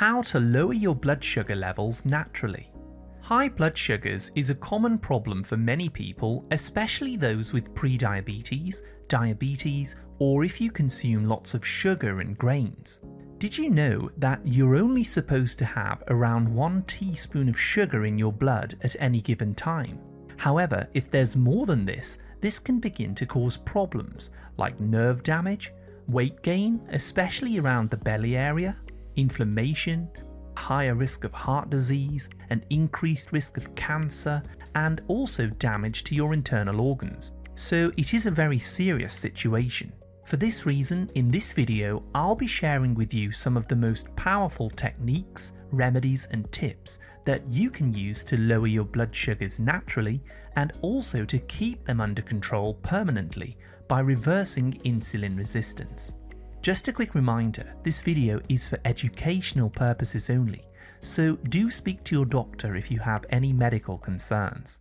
how to lower your blood sugar levels naturally. High blood sugars is a common problem for many people, especially those with prediabetes, diabetes, or if you consume lots of sugar and grains. Did you know that you're only supposed to have around 1 teaspoon of sugar in your blood at any given time? However, if there's more than this can begin to cause problems like nerve damage, weight gain, especially around the belly area, inflammation, higher risk of heart disease, an increased risk of cancer, and also damage to your internal organs. So it is a very serious situation. For this reason, in this video, I'll be sharing with you some of the most powerful techniques, remedies, and tips that you can use to lower your blood sugars naturally and also to keep them under control permanently by reversing insulin resistance. Just a quick reminder, this video is for educational purposes only, so do speak to your doctor if you have any medical concerns.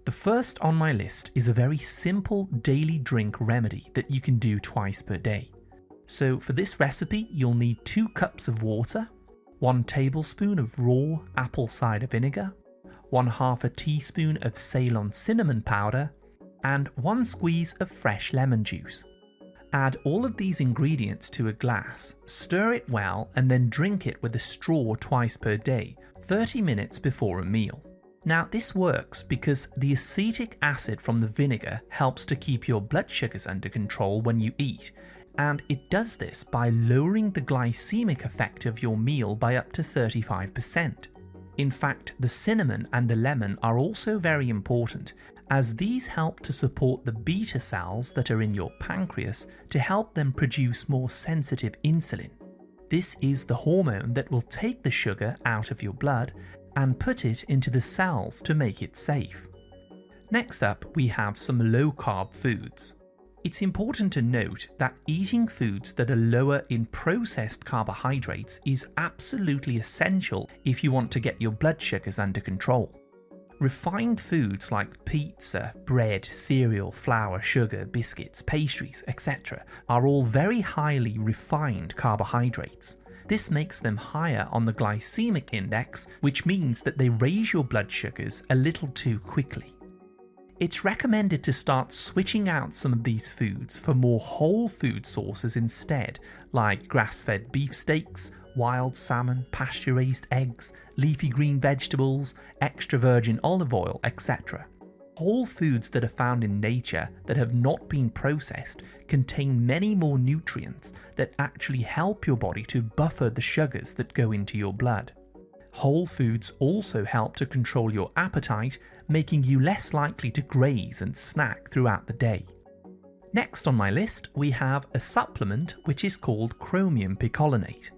The first on my list is a very simple daily drink remedy that you can do twice per day. So for this recipe, you'll need 2 cups of water, 1 tablespoon of raw apple cider vinegar, 1/2 teaspoon of Ceylon cinnamon powder, and 1 squeeze of fresh lemon juice. Add all of these ingredients to a glass, stir it well, and then drink it with a straw twice per day, 30 minutes before a meal. Now this works because the acetic acid from the vinegar helps to keep your blood sugars under control when you eat, and it does this by lowering the glycemic effect of your meal by up to 35%. In fact, the cinnamon and the lemon are also very important, as these help to support the beta cells that are in your pancreas to help them produce more sensitive insulin. This is the hormone that will take the sugar out of your blood and put it into the cells to make it safe. Next up, we have some low-carb foods. It's important to note that eating foods that are lower in processed carbohydrates is absolutely essential if you want to get your blood sugars under control. Refined foods like pizza, bread, cereal, flour, sugar, biscuits, pastries, etc. are all very highly refined carbohydrates. This makes them higher on the glycemic index, which means that they raise your blood sugars a little too quickly. It's recommended to start switching out some of these foods for more whole food sources instead, like grass-fed beef steaks, wild salmon, pasture-raised eggs, leafy green vegetables, extra virgin olive oil, etc. Whole foods that are found in nature that have not been processed contain many more nutrients that actually help your body to buffer the sugars that go into your blood. Whole foods also help to control your appetite, making you less likely to graze and snack throughout the day. Next on my list, we have a supplement which is called Chromium picolinate.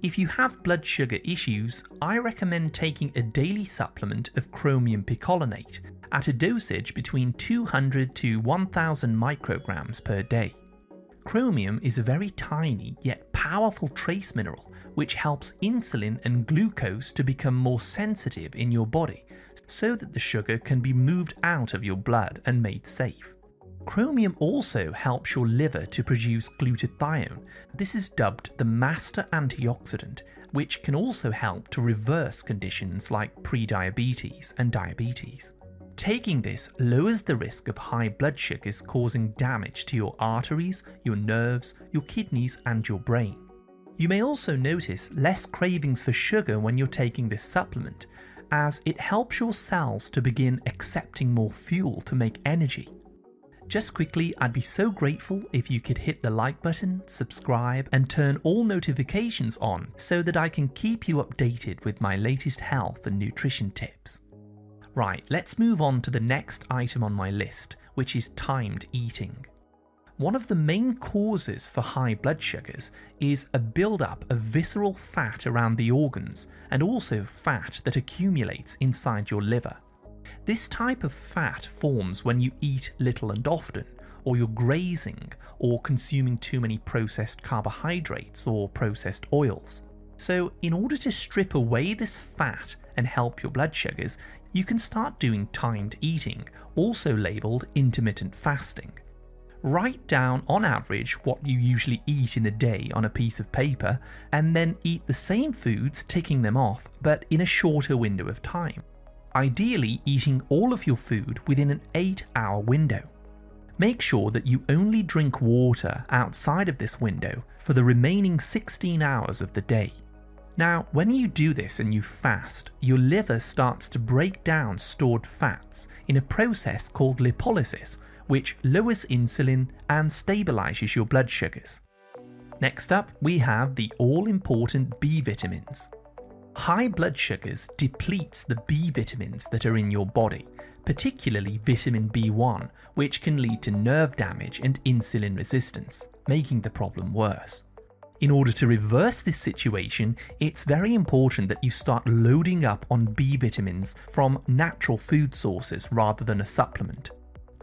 If you have blood sugar issues, I recommend taking a daily supplement of Chromium picolinate at a dosage between 200 to 1000 micrograms per day. Chromium is a very tiny yet powerful trace mineral which helps insulin and glucose to become more sensitive in your body so that the sugar can be moved out of your blood and made safe. Chromium also helps your liver to produce glutathione. This is dubbed the master antioxidant, which can also help to reverse conditions like prediabetes and diabetes. Taking this lowers the risk of high blood sugars causing damage to your arteries, your nerves, your kidneys, and your brain. You may also notice less cravings for sugar when you're taking this supplement, as it helps your cells to begin accepting more fuel to make energy. Just quickly, I'd be so grateful if you could hit the like button, subscribe, and turn all notifications on so that I can keep you updated with my latest health and nutrition tips. Right, let's move on to the next item on my list, which is timed eating. One of the main causes for high blood sugars is a buildup of visceral fat around the organs and also fat that accumulates inside your liver. This type of fat forms when you eat little and often, or you're grazing, or consuming too many processed carbohydrates or processed oils. So in order to strip away this fat and help your blood sugars, you can start doing timed eating, also labelled intermittent fasting. Write down on average what you usually eat in a day on a piece of paper, and then eat the same foods, ticking them off, but in a shorter window of time. Ideally, eating all of your food within an 8-hour window. Make sure that you only drink water outside of this window for the remaining 16 hours of the day. Now, when you do this and you fast, your liver starts to break down stored fats in a process called lipolysis, which lowers insulin and stabilizes your blood sugars. Next up, we have the all-important B vitamins. High blood sugars depletes the B vitamins that are in your body, particularly vitamin B1, which can lead to nerve damage and insulin resistance, making the problem worse. In order to reverse this situation, it's very important that you start loading up on B vitamins from natural food sources rather than a supplement.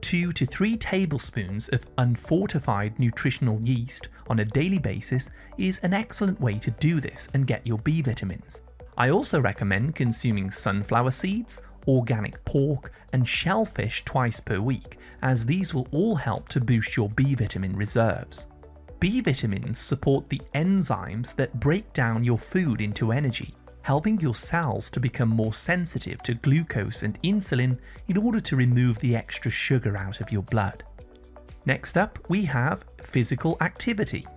2 to 3 tablespoons of unfortified nutritional yeast on a daily basis is an excellent way to do this and get your B vitamins. I also recommend consuming sunflower seeds, organic pork, and shellfish twice per week, as these will all help to boost your B vitamin reserves. B vitamins support the enzymes that break down your food into energy, helping your cells to become more sensitive to glucose and insulin in order to remove the extra sugar out of your blood. Next up, we have physical activity.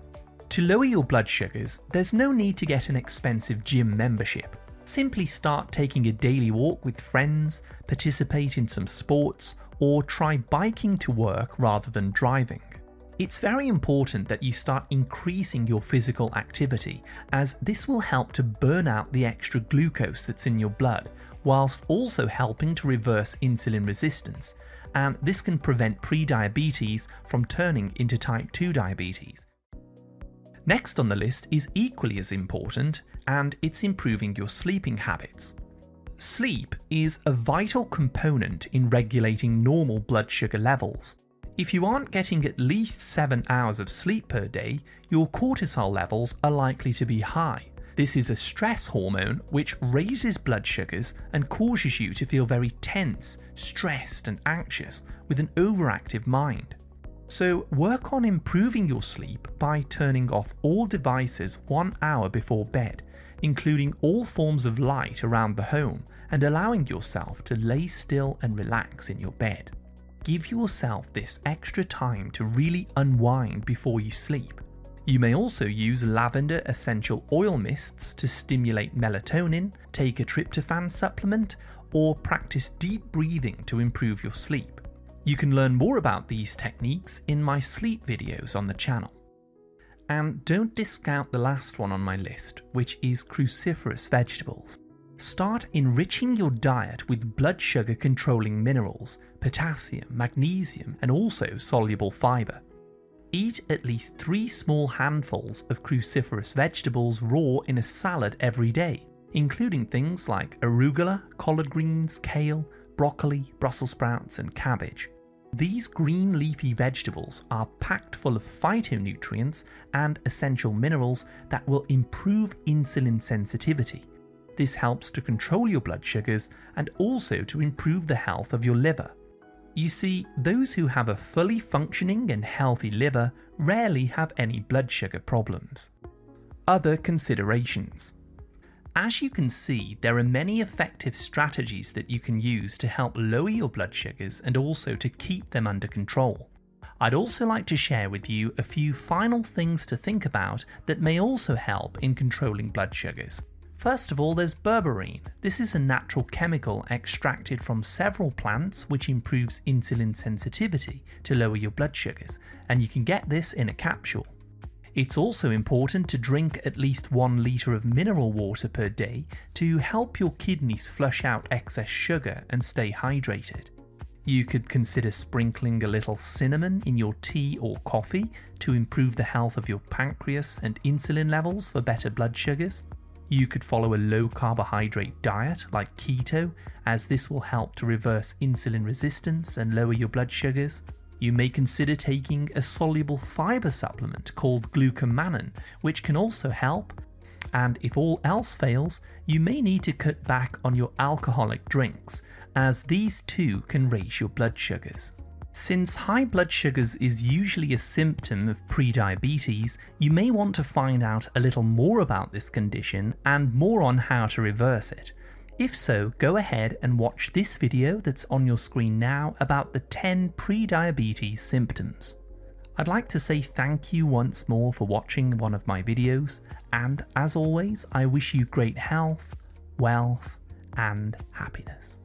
To lower your blood sugars, there's no need to get an expensive gym membership. Simply start taking a daily walk with friends, participate in some sports, or try biking to work rather than driving. It's very important that you start increasing your physical activity, as this will help to burn out the extra glucose that's in your blood, whilst also helping to reverse insulin resistance, and this can prevent prediabetes from turning into type 2 diabetes. Next on the list is equally as important, and it's improving your sleeping habits. Sleep is a vital component in regulating normal blood sugar levels. If you aren't getting at least 7 hours of sleep per day, your cortisol levels are likely to be high. This is a stress hormone which raises blood sugars and causes you to feel very tense, stressed, and anxious with an overactive mind. So work on improving your sleep by turning off all devices 1 hour before bed, including all forms of light around the home, and allowing yourself to lay still and relax in your bed. Give yourself this extra time to really unwind before you sleep. You may also use lavender essential oil mists to stimulate melatonin, take a tryptophan supplement, or practice deep breathing to improve your sleep. You can learn more about these techniques in my sleep videos on the channel. And don't discount the last one on my list, which is cruciferous vegetables. Start enriching your diet with blood sugar controlling minerals, potassium, magnesium, and also soluble fiber. Eat at least 3 small handfuls of cruciferous vegetables raw in a salad every day, including things like arugula, collard greens, kale, broccoli, Brussels sprouts, and cabbage. These green leafy vegetables are packed full of phytonutrients and essential minerals that will improve insulin sensitivity. This helps to control your blood sugars and also to improve the health of your liver. You see, those who have a fully functioning and healthy liver rarely have any blood sugar problems. Other considerations. As you can see, there are many effective strategies that you can use to help lower your blood sugars and also to keep them under control. I'd also like to share with you a few final things to think about that may also help in controlling blood sugars. First of all, there's berberine. This is a natural chemical extracted from several plants which improves insulin sensitivity to lower your blood sugars, and you can get this in a capsule. It's also important to drink at least 1 litre of mineral water per day to help your kidneys flush out excess sugar and stay hydrated. You could consider sprinkling a little cinnamon in your tea or coffee to improve the health of your pancreas and insulin levels for better blood sugars. You could follow a low carbohydrate diet like keto, as this will help to reverse insulin resistance and lower your blood sugars. You may consider taking a soluble fiber supplement called glucomannan, which can also help. And if all else fails, you may need to cut back on your alcoholic drinks, as these too can raise your blood sugars. Since high blood sugars is usually a symptom of prediabetes, you may want to find out a little more about this condition and more on how to reverse it. If so, go ahead and watch this video that's on your screen now about the 10 prediabetes symptoms. I'd like to say thank you once more for watching one of my videos, and as always, I wish you great health, wealth, and happiness.